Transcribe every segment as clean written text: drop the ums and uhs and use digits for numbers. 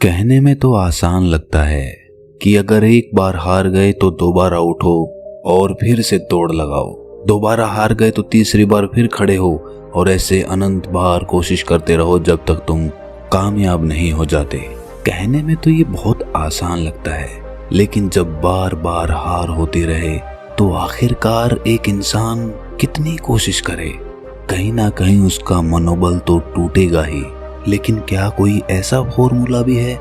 कहने में तो आसान लगता है कि अगर एक बार हार गए तो दोबारा उठो और फिर से दौड़ लगाओ, दोबारा हार गए तो तीसरी बार फिर खड़े हो और ऐसे अनंत बार कोशिश करते रहो जब तक तुम कामयाब नहीं हो जाते। कहने में तो ये बहुत आसान लगता है, लेकिन जब बार बार हार होती रहे तो आखिरकार एक इंसान कितनी कोशिश करे, कहीं ना कहीं उसका मनोबल तो टूटेगा ही। लेकिन क्या कोई ऐसा फॉर्मूला भी है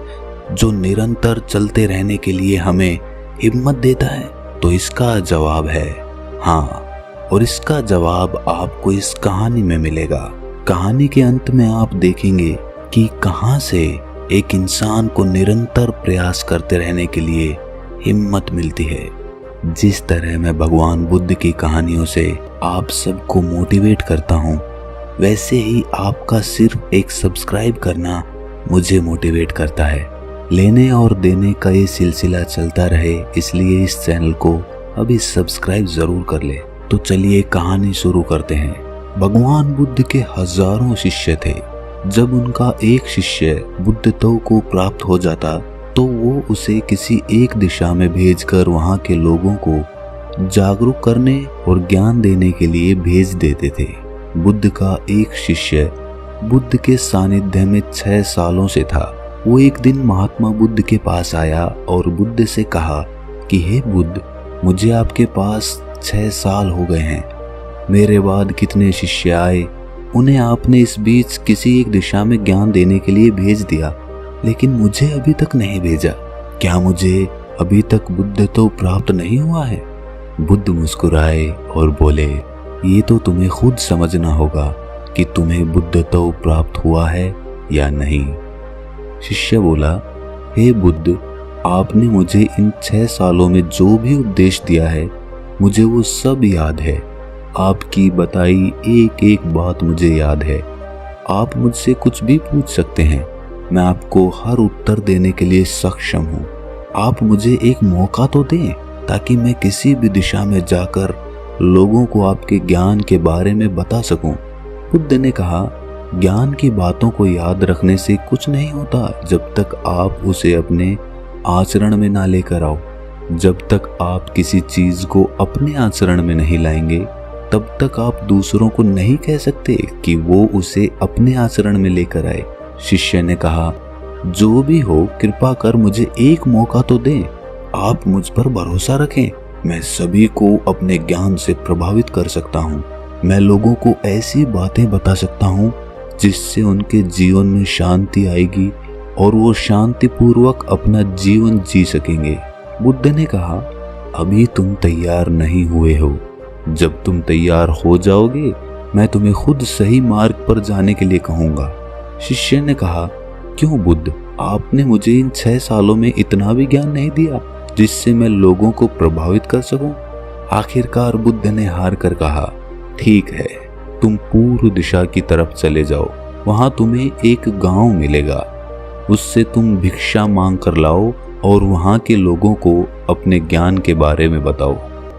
जो निरंतर चलते रहने के लिए हमें हिम्मत देता है? तो इसका जवाब है हाँ, और इसका जवाब आपको इस कहानी में मिलेगा। कहानी के अंत में आप देखेंगे कि कहां से एक इंसान को निरंतर प्रयास करते रहने के लिए हिम्मत मिलती है। जिस तरह मैं भगवान बुद्ध की कहानियों से आप सबको मोटिवेट करता हूँ, वैसे ही आपका सिर्फ एक सब्सक्राइब करना मुझे मोटिवेट करता है। लेने और देने का ये सिलसिला चलता रहे, इसलिए इस चैनल को अभी सब्सक्राइब जरूर कर ले। तो चलिए कहानी शुरू करते हैं। भगवान बुद्ध के हजारों शिष्य थे। जब उनका एक शिष्य बुद्धत्व को प्राप्त हो जाता तो वो उसे किसी एक दिशा में भेजकर वहाँ के लोगों को जागरूक करने और ज्ञान देने के लिए भेज देते थे। बुद्ध का एक शिष्य बुद्ध के सानिध्य में 6 सालों से था। वो एक दिन महात्मा बुद्ध के पास आया और बुद्ध से कहा कि हे बुद्ध, मुझे आपके पास 6 साल हो गए हैं। मेरे बाद कितने शिष्य आए, उन्हें आपने इस बीच किसी एक दिशा में ज्ञान देने के लिए भेज दिया, लेकिन मुझे अभी तक नहीं भेजा। क्या मुझे अभी तक बुद्धत्व प्राप्त नहीं हुआ है? बुद्ध मुस्कुराए और बोले, ये तो तुम्हें खुद समझना होगा कि तुम्हें बुद्धत्व प्राप्त हुआ है या नहीं। शिष्य बोला, हे बुद्ध, आपने मुझे इन 6 सालों में जो भी उपदेश दिया है, मुझे वो सब याद है। आपकी बताई एक एक बात मुझे याद है। आप मुझसे कुछ भी पूछ सकते हैं, मैं आपको हर उत्तर देने के लिए सक्षम हूँ। आप मुझे एक मौका तो दें ताकि मैं किसी भी दिशा में जाकर लोगों को आपके ज्ञान के बारे में बता सकूं। बुद्ध ने कहा, ज्ञान की बातों को याद रखने से कुछ नहीं होता जब तक आप उसे अपने आचरण में ना लेकर आओ। जब तक आप किसी चीज को अपने आचरण में नहीं लाएंगे, तब तक आप दूसरों को नहीं कह सकते कि वो उसे अपने आचरण में लेकर आए। शिष्य ने कहा, जो भी हो, कृपा कर मुझे एक मौका तो दें। आप मुझ पर भरोसा रखें, मैं सभी को अपने ज्ञान से प्रभावित कर सकता हूँ। मैं लोगों को ऐसी बातें बता सकता हूँ जिससे उनके जीवन में शांति आएगी और वो शांतिपूर्वक अपना जीवन जी सकेंगे। बुद्ध ने कहा, अभी तुम तैयार नहीं हुए हो। जब तुम तैयार हो जाओगे, मैं तुम्हें खुद सही मार्ग पर जाने के लिए कहूँगा। शिष्य ने कहा, क्यों बुद्ध, आपने मुझे इन 6 सालों में इतना भी ज्ञान नहीं दिया जिससे मैं लोगों को प्रभावित कर सकूं? आखिरकार बुद्ध ने हार कर कहा, ठीक है, तुम पूर्व दिशा की तरफ चले जाओ। वहां तुम्हें एक गांव मिलेगा, उससे तुम भिक्षा मांग कर लाओ और वहां के लोगों को अपने ज्ञान के बारे में बताओ।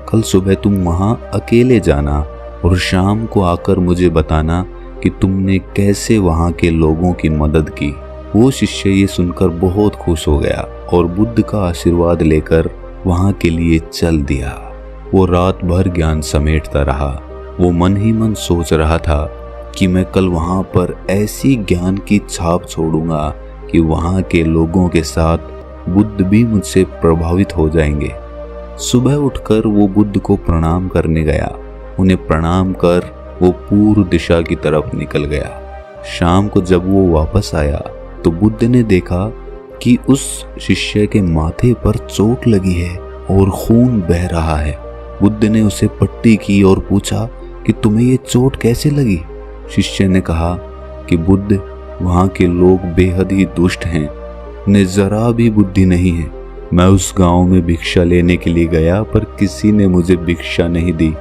कल सुबह तुम वहां अकेले जाना और शाम को आकर मुझे बताना कि तुमने कैसे वहां के लोगों की मदद की। वो शिष्य ये सुनकर बहुत खुश हो गया और बुद्ध का आशीर्वाद लेकर वहां के लिए चल दिया। वो रात भर ज्ञान समेटता रहा। वो मन ही मन सोच रहा था कि मैं कल वहां पर ऐसी ज्ञान की छाप छोड़ूंगा कि वहां के लोगों के साथ बुद्ध भी मुझसे प्रभावित हो जाएंगे। सुबह उठकर वो बुद्ध को प्रणाम करने गया। उन्हें प्रणाम कर वो पूर्व दिशा की तरफ निकल गया। शाम को जब वो वापस आया तो बुद्ध ने देखा कि उस शिष्य के माथे पर चोट लगी है और खून बह रहा है। बुद्ध ने उसे पट्टी की और पूछा कि तुम्हें ये चोट कैसे लगी? शिष्य ने कहा कि बुद्ध, वहाँ के लोग बेहद ही दुष्ट हैं, उन्हें जरा भी बुद्धि नहीं है। मैं उस गांव में भिक्षा लेने के लिए गया पर किसी ने मुझे भिक्षा नहीं दी,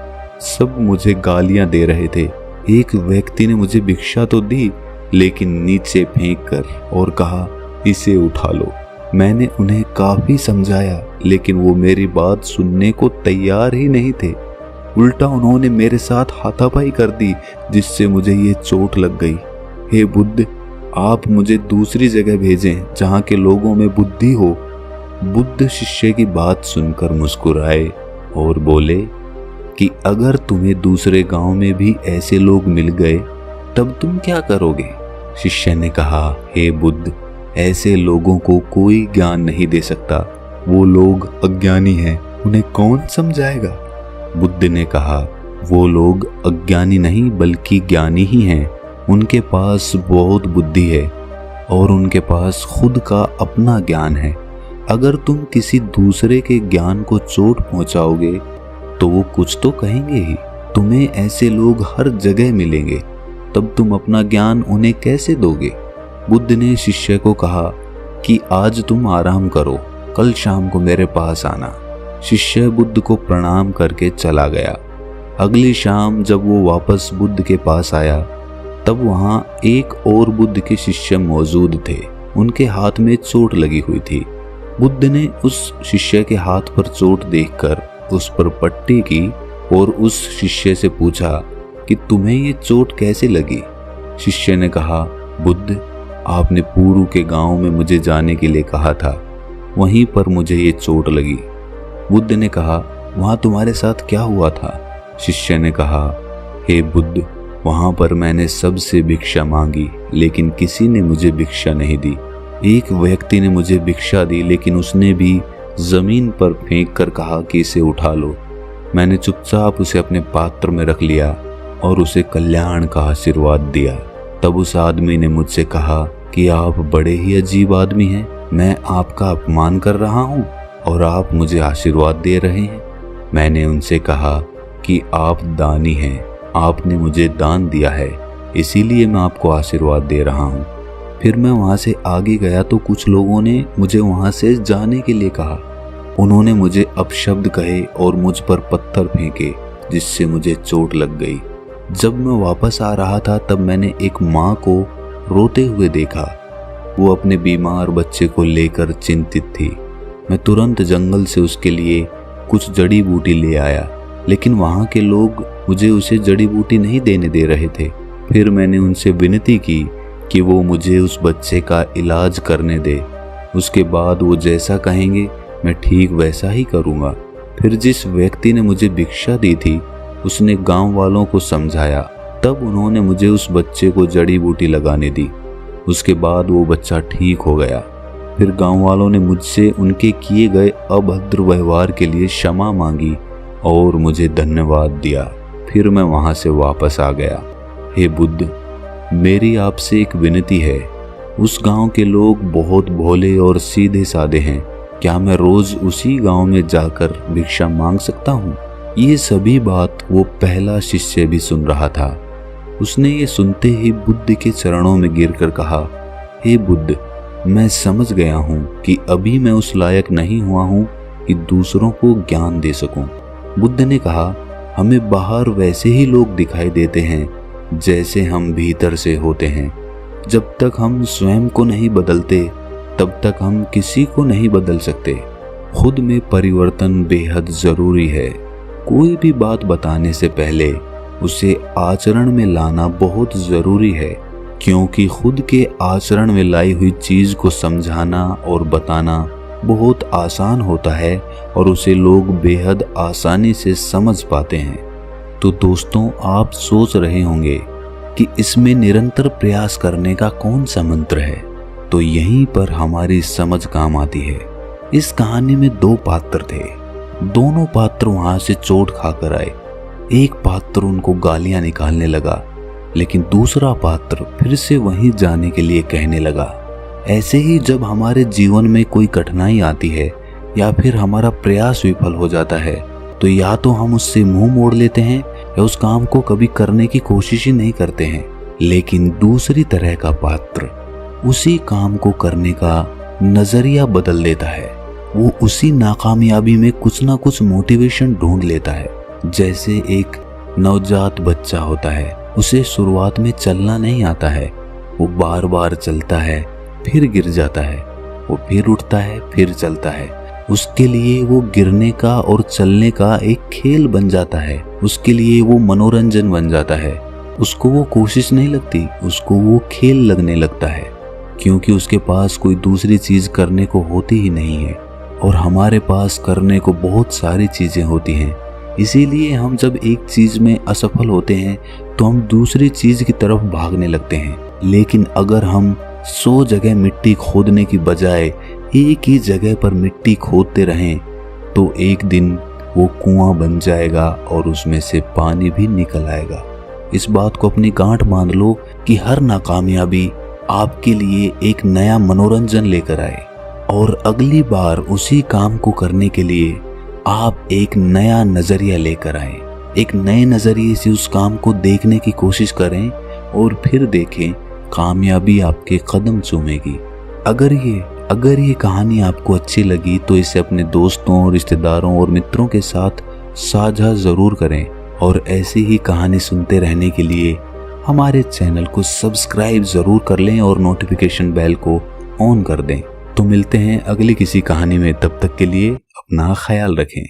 सब मुझे गालियां दे रहे थे। एक व्यक्ति ने मुझे भिक्षा तो दी, लेकिन नीचे फेंक कर और कहा, इसे उठा लो। मैंने उन्हें काफी समझाया, लेकिन वो मेरी बात सुनने को तैयार ही नहीं थे। उल्टा उन्होंने मेरे साथ हाथापाई कर दी, जिससे मुझे ये चोट लग गई। हे बुद्ध, आप मुझे दूसरी जगह भेजें जहाँ के लोगों में बुद्धि हो। बुद्ध शिष्य की बात सुनकर मुस्कुराए और बोले कि अगर तुम्हें दूसरे गांव में भी ऐसे लोग मिल गए तब तुम क्या करोगे? शिष्य ने कहा, हे बुद्ध, ऐसे लोगों को कोई ज्ञान नहीं दे सकता। वो लोग अज्ञानी हैं, उन्हें कौन समझाएगा? बुद्ध ने कहा, वो लोग अज्ञानी नहीं बल्कि ज्ञानी ही हैं। उनके पास बहुत बुद्धि है और उनके पास खुद का अपना ज्ञान है। अगर तुम किसी दूसरे के ज्ञान को चोट पहुंचाओगे तो वो कुछ तो कहेंगे ही। तुम्हें ऐसे लोग हर जगह मिलेंगे, तब तुम अपना ज्ञान उन्हें कैसे दोगे? बुद्ध ने शिष्य को कहा कि आज तुम आराम करो, कल शाम को मेरे पास आना। शिष्य बुद्ध को प्रणाम करके चला गया। अगली शाम जब वो वापस बुद्ध के पास आया तब वहाँ एक और बुद्ध के शिष्य मौजूद थे। उनके हाथ में चोट लगी हुई थी। बुद्ध ने उस शिष्य के हाथ पर चोट देखकर उस पर पट्टी की और उस शिष्य से पूछा कि तुम्हें ये चोट कैसे लगी? शिष्य ने कहा, बुद्ध, आपने पूर्व के गांव में मुझे जाने के लिए कहा था, वहीं पर मुझे ये चोट लगी। बुद्ध ने कहा, वहां तुम्हारे साथ क्या हुआ था? शिष्य ने कहा, हे बुद्ध, वहां पर मैंने सबसे भिक्षा मांगी लेकिन किसी ने मुझे भिक्षा नहीं दी। एक व्यक्ति ने मुझे भिक्षा दी लेकिन उसने भी जमीन पर फेंक कर कहा कि इसे उठा लो। मैंने चुपचाप उसे अपने पात्र में रख लिया और उसे कल्याण का आशीर्वाद दिया। तब उस आदमी ने मुझसे कहा कि आप बड़े ही अजीब आदमी हैं, मैं आपका अपमान कर रहा हूँ और आप मुझे आशीर्वाद दे रहे हैं। मैंने उनसे कहा कि आप दानी हैं, आपने मुझे दान दिया है, इसीलिए मैं आपको आशीर्वाद दे रहा हूँ। फिर मैं वहाँ से आगे गया तो कुछ लोगों ने मुझे वहाँ से जाने के लिए कहा। उन्होंने मुझे अपशब्द कहे और मुझ पर पत्थर फेंके, जिससे मुझे चोट लग गई। जब मैं वापस आ रहा था तब मैंने एक माँ को रोते हुए देखा। वो अपने बीमार बच्चे को लेकर चिंतित थी। मैं तुरंत जंगल से उसके लिए कुछ जड़ी बूटी ले आया, लेकिन वहाँ के लोग मुझे उसे जड़ी बूटी नहीं देने दे रहे थे। फिर मैंने उनसे विनती की कि वो मुझे उस बच्चे का इलाज करने दे। उसके बाद वो जैसा कहेंगे मैं ठीक वैसा ही करूँगा। फिर जिस व्यक्ति ने मुझे भिक्षा दी थी उसने गांव वालों को समझाया, तब उन्होंने मुझे उस बच्चे को जड़ी बूटी लगाने दी। उसके बाद वो बच्चा ठीक हो गया। फिर गांव वालों ने मुझसे उनके किए गए अभद्र व्यवहार के लिए क्षमा मांगी और मुझे धन्यवाद दिया। फिर मैं वहां से वापस आ गया। हे बुद्ध, मेरी आपसे एक विनती है। उस गांव के लोग बहुत भोले और सीधे साधे हैं। क्या मैं रोज उसी गांव में जाकर भिक्षा मांग सकता हूँ? ये सभी बात वो पहला शिष्य भी सुन रहा था। उसने ये सुनते ही बुद्ध के चरणों में गिरकर कहा, हे बुद्ध, मैं समझ गया हूँ कि अभी मैं उस लायक नहीं हुआ हूँ कि दूसरों को ज्ञान दे सकूं। बुद्ध ने कहा, हमें बाहर वैसे ही लोग दिखाई देते हैं जैसे हम भीतर से होते हैं। जब तक हम स्वयं को नहीं बदलते तब तक हम किसी को नहीं बदल सकते। खुद में परिवर्तन बेहद जरूरी है। कोई भी बात बताने से पहले उसे आचरण में लाना बहुत जरूरी है, क्योंकि खुद के आचरण में लाई हुई चीज को समझाना और बताना बहुत आसान होता है और उसे लोग बेहद आसानी से समझ पाते हैं। तो दोस्तों, आप सोच रहे होंगे कि इसमें निरंतर प्रयास करने का कौन सा मंत्र है, तो यहीं पर हमारी समझ काम आती है। इस कहानी में दो पात्र थे। दोनों पात्र वहां से चोट खाकर आए। एक पात्र उनको गालियां निकालने लगा, लेकिन दूसरा पात्र फिर से वहीं जाने के लिए कहने लगा। ऐसे ही जब हमारे जीवन में कोई कठिनाई आती है या फिर हमारा प्रयास विफल हो जाता है, तो या तो हम उससे मुंह मोड़ लेते हैं या उस काम को कभी करने की कोशिश ही नहीं करते हैं। लेकिन दूसरी तरह का पात्र उसी काम को करने का नजरिया बदल देता है। वो उसी नाकामयाबी में कुछ ना कुछ मोटिवेशन ढूंढ लेता है। जैसे एक नवजात बच्चा होता है, उसे शुरुआत में चलना नहीं आता है, वो बार बार चलता है, फिर गिर जाता है, वो फिर उठता है, फिर चलता है। उसके लिए वो गिरने का और चलने का एक खेल बन जाता है। उसके लिए वो मनोरंजन बन जाता है। उसको वो कोशिश नहीं लगती, उसको वो खेल लगने लगता है, क्योंकि उसके पास कोई दूसरी चीज करने को होती ही नहीं है। और हमारे पास करने को बहुत सारी चीजें होती हैं, इसीलिए हम जब एक चीज में असफल होते हैं तो हम दूसरी चीज की तरफ भागने लगते हैं। लेकिन अगर हम 100 जगह मिट्टी खोदने की बजाय एक ही जगह पर मिट्टी खोदते रहें तो एक दिन वो कुआं बन जाएगा और उसमें से पानी भी निकल आएगा। इस बात को अपनी गांठ बांध लो कि हर नाकामयाबी आपके लिए एक नया मनोरंजन लेकर आए, और अगली बार उसी काम को करने के लिए आप एक नया नजरिया लेकर आए। एक नए नजरिए से उस काम को देखने की कोशिश करें और फिर देखें कामयाबी आपके कदम चूमेगी। अगर ये कहानी आपको अच्छी लगी तो इसे अपने दोस्तों, रिश्तेदारों और मित्रों के साथ साझा जरूर करें, और ऐसी ही कहानी सुनते रहने के लिए हमारे चैनल को सब्सक्राइब जरूर कर लें और नोटिफिकेशन बेल को ऑन कर दें। तो मिलते हैं अगली किसी कहानी में, तब तक के लिए अपना ख्याल रखें।